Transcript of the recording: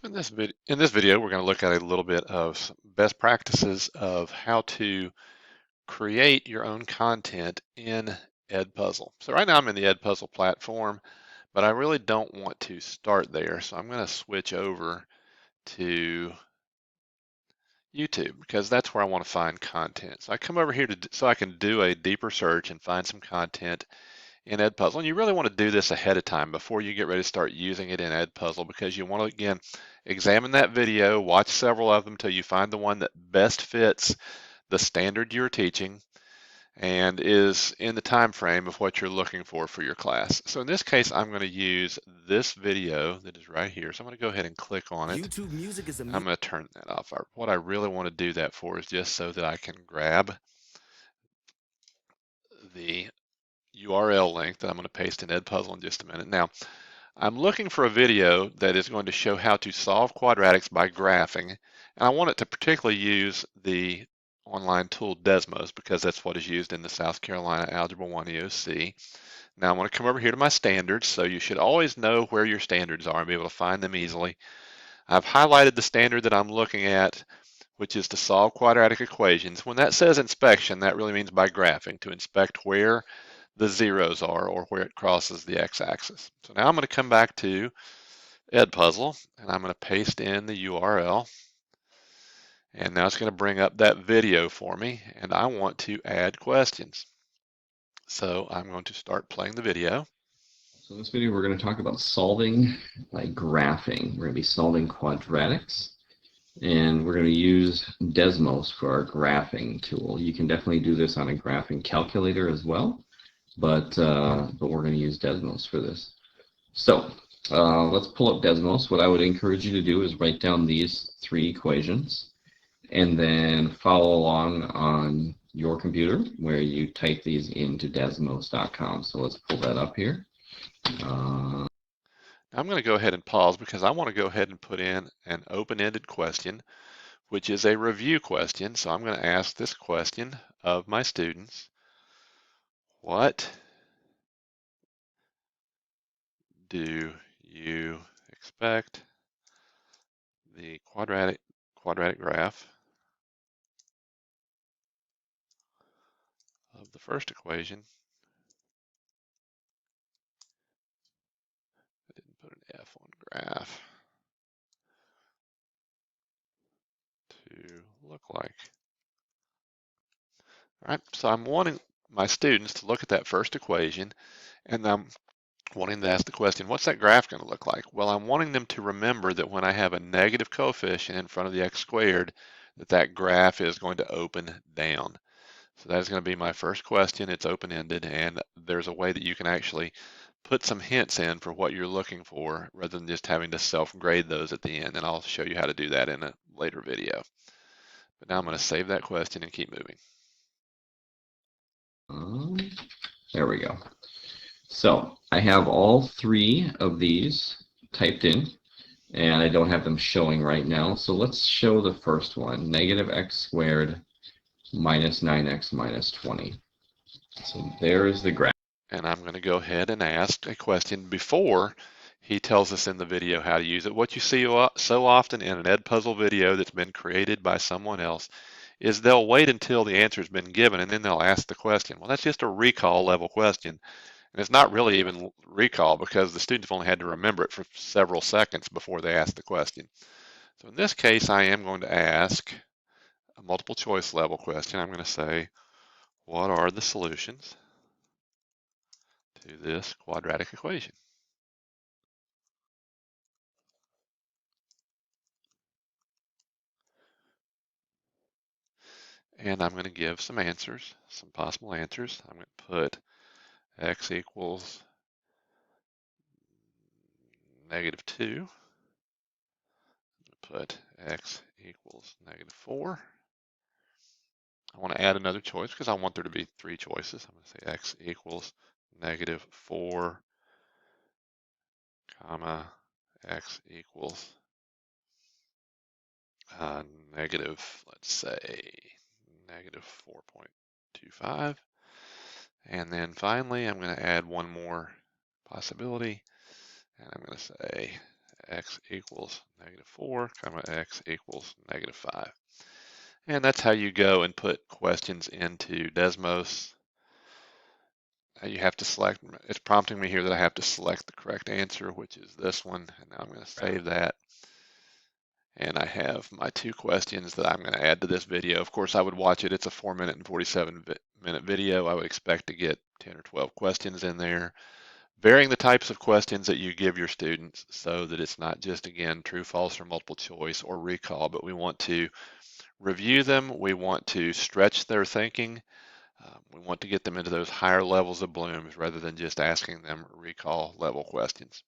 In this video, we're going to look at a little bit of some best practices of how to create your own content in EdPuzzle. So right now I'm in the EdPuzzle platform, but I really don't want to start there. So I'm going to switch over to YouTube because that's where I want to find content. So I come over here so I can do a deeper search and find some content in EdPuzzle. And you really want to do this ahead of time before you get ready to start using it in EdPuzzle, because you want to, again, examine that video, watch several of them till you find the one that best fits the standard you're teaching and is in the time frame of what you're looking for your class. So in this case, I'm going to use this video that is right here. So I'm going to go ahead and click on it. YouTube Music is a I'm going to turn that off. What I really want to do that for is just so that I can grab the URL link that I'm going to paste in EdPuzzle in just a minute. Now, I'm looking for a video that is going to show how to solve quadratics by graphing, and I want it to particularly use the online tool Desmos because that's what is used in the South Carolina Algebra 1 EOC. Now I'm going to come over here to my standards, so you should always know where your standards are and be able to find them easily. I've highlighted the standard that I'm looking at, which is to solve quadratic equations. When that says inspection, that really means by graphing, to inspect where the zeros are or where it crosses the x-axis. So now I'm going to come back to EdPuzzle and I'm going to paste in the URL, and now it's going to bring up that video for me, and I want to add questions. So I'm going to start playing the video. So in this video we're going to talk about solving by graphing. We're going to be solving quadratics, and we're going to use Desmos for our graphing tool. You can definitely do this on a graphing calculator as well, but we're going to use Desmos for this. So let's pull up Desmos. What I would encourage you to do is write down these three equations and then follow along on your computer where you type these into desmos.com. So let's pull that up here. I'm going to go ahead and pause because I want to go ahead and put in an open-ended question, which is a review question. So I'm going to ask this question of my students: what do you expect the quadratic graph of the first equation, I didn't put an F on graph, to look like? All right, so I'm wanting my students to look at that first equation, and I'm wanting to ask the question, what's that graph going to look like? Well, I'm wanting them to remember that when I have a negative coefficient in front of the x squared, that graph is going to open down. So that's going to be my first question. It's open-ended, and there's a way that you can actually put some hints in for what you're looking for rather than just having to self-grade those at the end, and I'll show you how to do that in a later video. But now I'm going to save that question and keep moving. There we go. So I have all three of these typed in, and I don't have them showing right now. So let's show the first one, negative x squared minus 9x minus 20. So there is the graph. And I'm going to go ahead and ask a question before he tells us in the video how to use it. What you see so often in an EdPuzzle video that's been created by someone else is they'll wait until the answer's been given and then they'll ask the question. Well, that's just a recall level question. And it's not really even recall because the students have only had to remember it for several seconds before they ask the question. So in this case, I am going to ask a multiple choice level question. I'm going to say, what are the solutions to this quadratic equation? And I'm going to give some answers, some possible answers. I'm going to put x equals -2. Put x equals -4. I want to add another choice because I want there to be three choices. I'm going to say x equals -4, comma, x equals negative, let's say, -4.25. And then finally, I'm going to add one more possibility, and I'm going to say x equals -4, comma, x equals -5. And that's how you go and put questions into Desmos. You have to select, it's prompting me here that I have to select the correct answer, which is this one. And now I'm going to save that. And I have my 2 questions that I'm going to add to this video. Of course, I would watch it. It's a 4-minute and 47-minute video. I would expect to get 10 or 12 questions in there, varying the types of questions that you give your students so that it's not just, again, true, false, or multiple choice or recall, but we want to review them. We want to stretch their thinking. We want to get them into those higher levels of Bloom's rather than just asking them recall level questions.